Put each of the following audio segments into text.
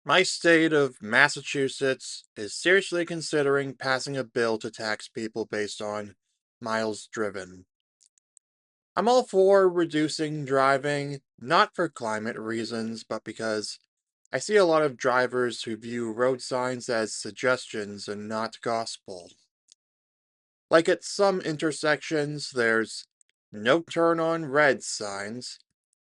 My state of Massachusetts is seriously considering passing a bill to tax people based on miles driven. I'm all for reducing driving, not for climate reasons, but because I see a lot of drivers who view road signs as suggestions and not gospel. Like at some intersections, there's no turn on red signs,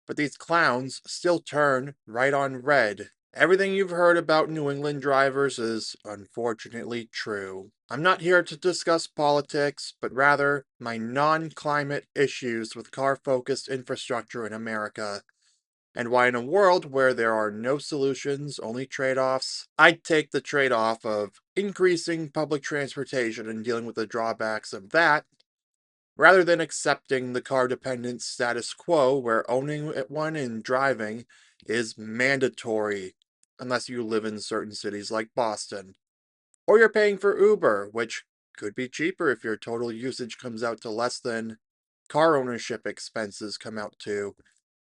but these clowns still turn right on red. Everything you've heard about New England drivers is unfortunately true. I'm not here to discuss politics, but rather my non climate issues with car focused infrastructure in America, and why, in a world where there are no solutions, only trade offs, I'd take the trade off of increasing public transportation and dealing with the drawbacks of that, rather than accepting the car dependent status quo where owning one and driving is mandatory, unless you live in certain cities like Boston. Or you're paying for Uber, which could be cheaper if your total usage comes out to less than car ownership expenses come out to,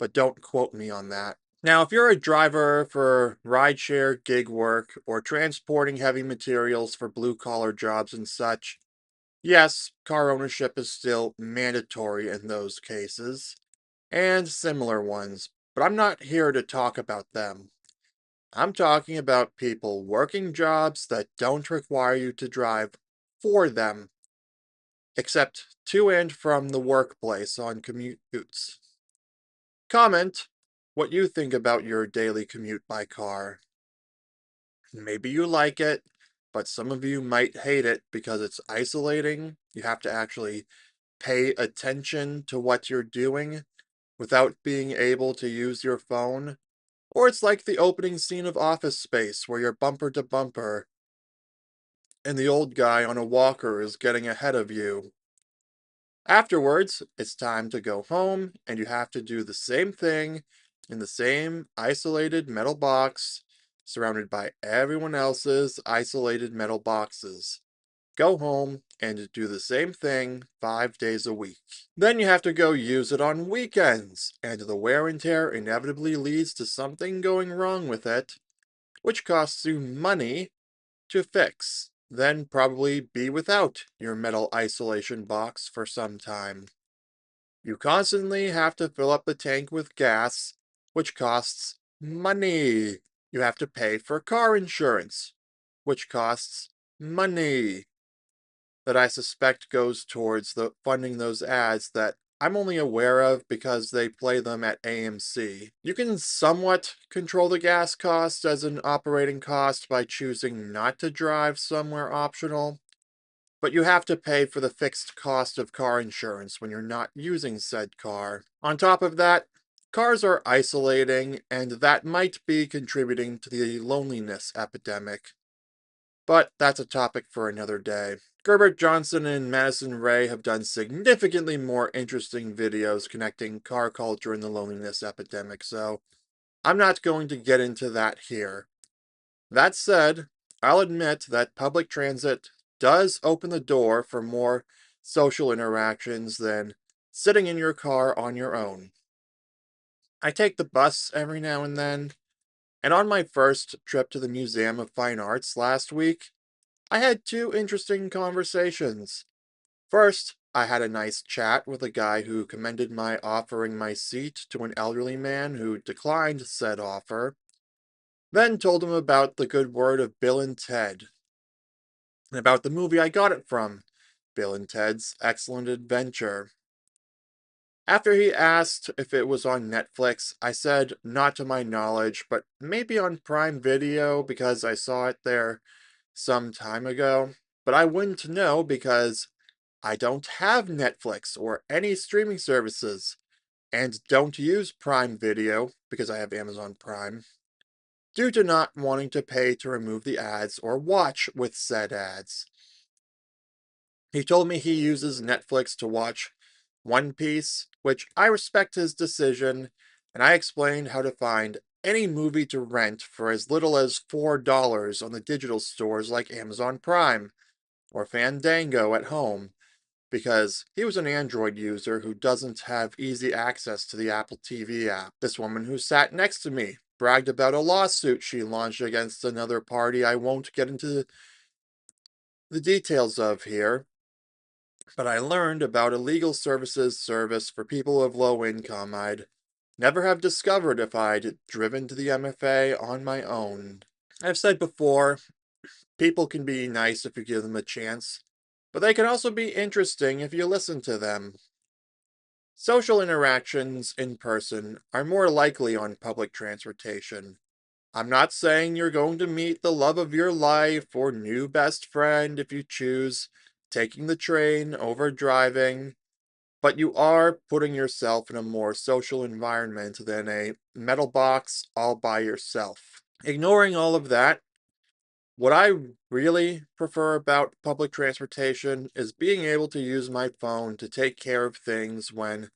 but don't quote me on that. Now, if you're a driver for rideshare gig work or transporting heavy materials for blue collar jobs and such, yes, car ownership is still mandatory in those cases, and similar ones, but I'm not here to talk about them. I'm talking about people working jobs that don't require you to drive for them, except to and from the workplace on commutes. Comment what you think about your daily commute by car. Maybe you like it, but some of you might hate it because it's isolating. You have to actually pay attention to what you're doing without being able to use your phone. Or it's like the opening scene of Office Space where you're bumper to bumper and the old guy on a walker is getting ahead of you. Afterwards, it's time to go home and you have to do the same thing in the same isolated metal box surrounded by everyone else's isolated metal boxes. Go home and do the same thing 5 days a week. Then you have to go use it on weekends, and the wear and tear inevitably leads to something going wrong with it, which costs you money to fix. Then probably be without your metal isolation box for some time. You constantly have to fill up the tank with gas, which costs money. You have to pay for car insurance, which costs money that I suspect goes towards the funding those ads that I'm only aware of because they play them at AMC. You can somewhat control the gas cost as an operating cost by choosing not to drive somewhere optional, but you have to pay for the fixed cost of car insurance when you're not using said car. On top of that, cars are isolating, and that might be contributing to the loneliness epidemic. But that's a topic for another day. Gerbert Johnson and Madison Ray have done significantly more interesting videos connecting car culture and the loneliness epidemic, so I'm not going to get into that here. That said, I'll admit that public transit does open the door for more social interactions than sitting in your car on your own. I take the bus every now and then, and on my first trip to the Museum of Fine Arts last week, I had two interesting conversations. First, I had a nice chat with a guy who commended my offering my seat to an elderly man who declined said offer, then told him about the good word of Bill and Ted, and about the movie I got it from, Bill and Ted's Excellent Adventure. After he asked if it was on Netflix, I said not to my knowledge, but maybe on Prime Video because I saw it there some time ago. But I wouldn't know because I don't have Netflix or any streaming services, and don't use Prime Video because I have Amazon Prime, due to not wanting to pay to remove the ads or watch with said ads. He told me he uses Netflix to watch One Piece, which I respect his decision, and I explained how to find any movie to rent for as little as $4 on the digital stores like Amazon Prime or Fandango at home, because he was an Android user who doesn't have easy access to the Apple TV app. This woman who sat next to me bragged about a lawsuit she launched against another party I won't get into the details of here, but I learned about a legal services service for people of low income I'd never have discovered if I'd driven to the MFA on my own. I've said before, people can be nice if you give them a chance, but they can also be interesting if you listen to them. Social interactions in person are more likely on public transportation. I'm not saying you're going to meet the love of your life or new best friend if you choose taking the train over driving, but you are putting yourself in a more social environment than a metal box all by yourself. Ignoring all of that, what I really prefer about public transportation is being able to use my phone to take care of things when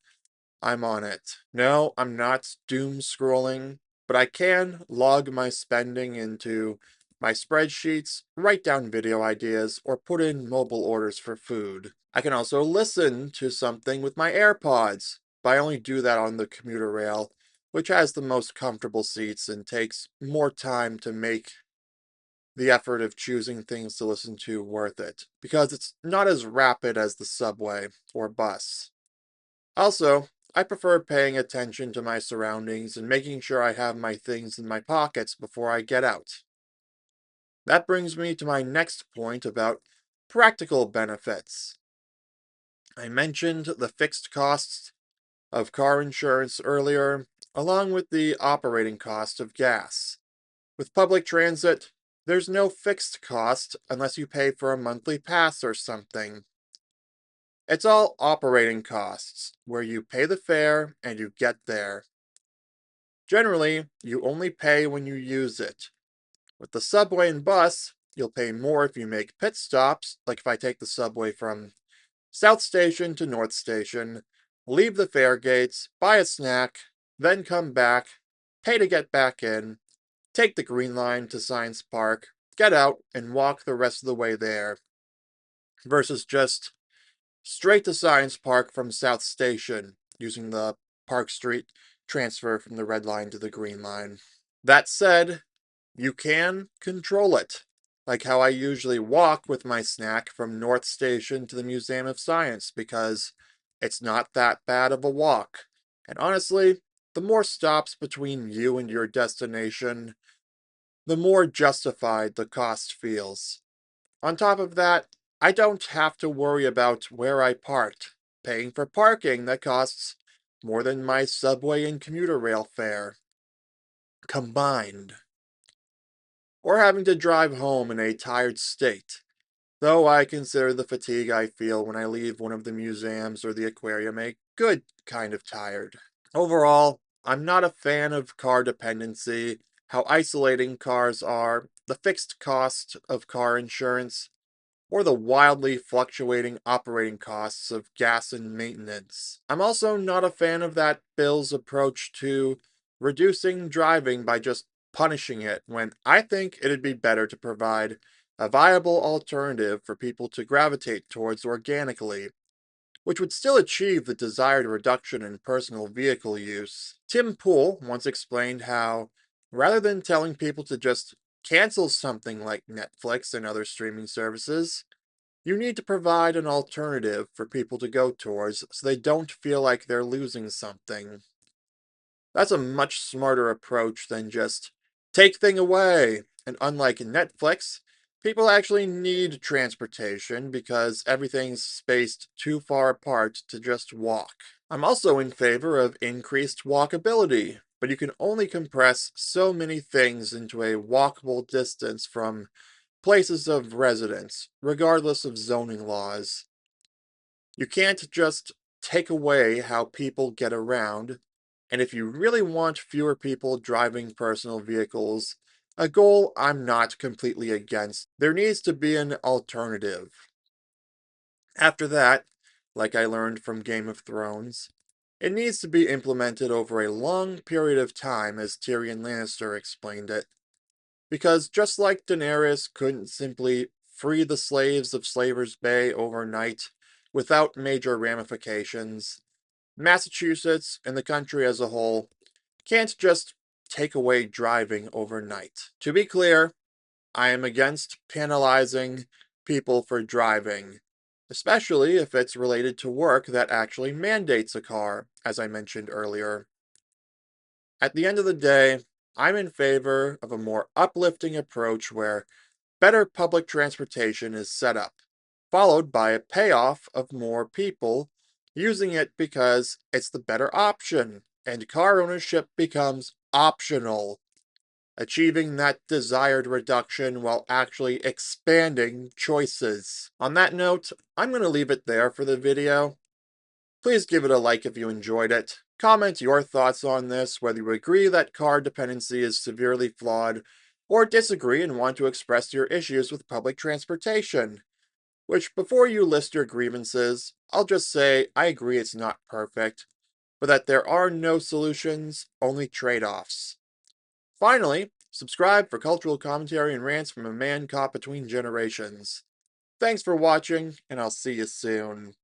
I'm on it. No, I'm not doom scrolling, but I can log my spending into my spreadsheets, write down video ideas, or put in mobile orders for food. I can also listen to something with my AirPods, but I only do that on the commuter rail, which has the most comfortable seats and takes more time to make the effort of choosing things to listen to worth it, because it's not as rapid as the subway or bus. Also, I prefer paying attention to my surroundings and making sure I have my things in my pockets before I get out. That brings me to my next point about practical benefits. I mentioned the fixed costs of car insurance earlier, along with the operating cost of gas. With public transit, there's no fixed cost unless you pay for a monthly pass or something. It's all operating costs, where you pay the fare and you get there. Generally, you only pay when you use it. With the subway and bus, you'll pay more if you make pit stops, like if I take the subway from South Station to North Station, leave the fare gates, buy a snack, then come back, pay to get back in, take the Green Line to Science Park, get out, and walk the rest of the way there, versus just straight to Science Park from South Station, using the Park Street transfer from the Red Line to the Green Line. That said, you can control it, like how I usually walk with my snack from North Station to the Museum of Science, because it's not that bad of a walk. And honestly, the more stops between you and your destination, the more justified the cost feels. On top of that, I don't have to worry about where I parked, paying for parking that costs more than my subway and commuter rail fare combined, or having to drive home in a tired state, though I consider the fatigue I feel when I leave one of the museums or the aquarium a good kind of tired. Overall, I'm not a fan of car dependency, how isolating cars are, the fixed cost of car insurance, or the wildly fluctuating operating costs of gas and maintenance. I'm also not a fan of that bill's approach to reducing driving by just punishing it, when I think it'd be better to provide a viable alternative for people to gravitate towards organically, which would still achieve the desired reduction in personal vehicle use. Tim Pool once explained how, rather than telling people to just cancel something like Netflix and other streaming services, you need to provide an alternative for people to go towards so they don't feel like they're losing something. That's a much smarter approach than just take thing away. And unlike Netflix, people actually need transportation because everything's spaced too far apart to just walk. I'm also in favor of increased walkability, but you can only compress so many things into a walkable distance from places of residence, regardless of zoning laws. You can't just take away how people get around, and if you really want fewer people driving personal vehicles, a goal I'm not completely against, there needs to be an alternative. After that, like I learned from Game of Thrones, it needs to be implemented over a long period of time, as Tyrion Lannister explained it. Because just like Daenerys couldn't simply free the slaves of Slaver's Bay overnight without major ramifications, Massachusetts and the country as a whole can't just take away driving overnight. To be clear, I am against penalizing people for driving, especially if it's related to work that actually mandates a car, as I mentioned earlier. At the end of the day, I'm in favor of a more uplifting approach where better public transportation is set up, followed by a payoff of more people using it because it's the better option, and car ownership becomes optional, achieving that desired reduction while actually expanding choices. On that note, I'm going to leave it there for the video. Please give it a like if you enjoyed it. Comment your thoughts on this, whether you agree that car dependency is severely flawed, or disagree and want to express your issues with public transportation. Which, before you list your grievances, I'll just say I agree it's not perfect, but that there are no solutions, only trade-offs. Finally, subscribe for cultural commentary and rants from a man caught between generations. Thanks for watching, and I'll see you soon.